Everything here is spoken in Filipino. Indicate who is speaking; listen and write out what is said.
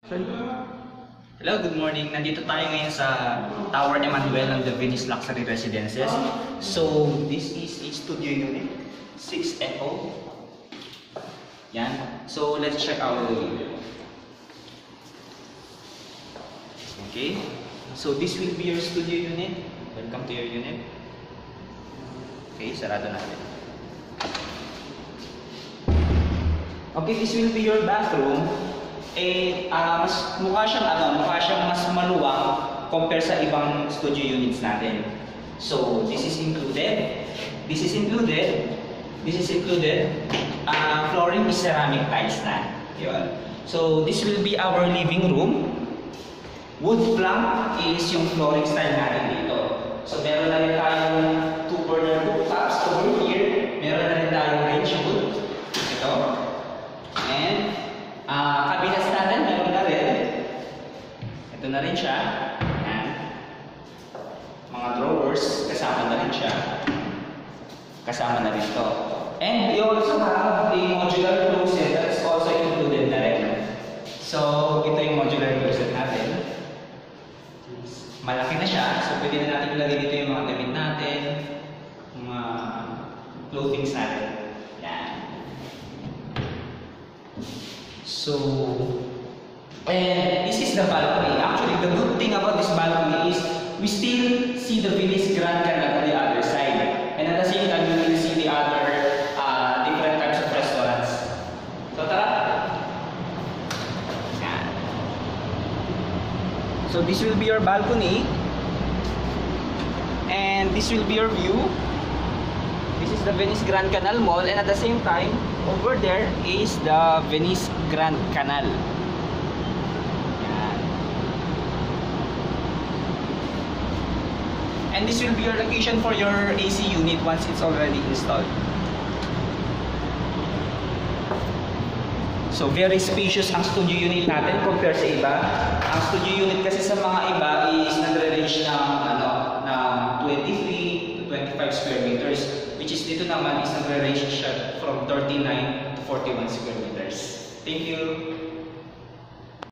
Speaker 1: Hello, good morning. Nandito tayo ngayon sa Tower Emmanuel ng The Venice Luxury Residences. So, this is a studio unit, 6 Echo. Yan. So, let's check our video. Okay. So, this will be your studio unit. Welcome to your unit. Okay, sarado natin. Okay, this will be your bathroom. Mukha siyang mas maluwang compare sa ibang studio units natin. So, this is included. Flooring is ceramic tiles na. Yun. So, this will be our living room. Wood plank is yung flooring style natin dito. So, meron na rin tayong 2-burner cooktops over here. Meron na rin tayong range hood. Ito. And cabinets natin, meron na rin. Ito na rin siya. Ayan. Mga drawers, kasama na rin siya. Kasama na rin to. And we also have a modular closet that is also included na rin. So, ito yung modular closet natin. Malaki na siya. So, pwede na natin ilagay dito yung mga damit natin, mga clothings natin. Yan. So, and this is the balcony. Actually, the good thing about this balcony is we still see the Venice Grand Canal on the other side. And at the same time, we will see the other different types of restaurants. So, tara! Yan. So, this will be your balcony. And this will be your view. This is the Venice Grand Canal Mall, and at the same time, over there is the Venice Grand Canal. Yan. And this will be your location for your AC unit once it's already installed. So very spacious ang studio unit natin compared sa iba. Ang studio unit kasi sa mga iba is nagre-range ng 23 to 25 square meters. Which is dito naman is nagre-range siya from 39 to 41 square meters. Thank you!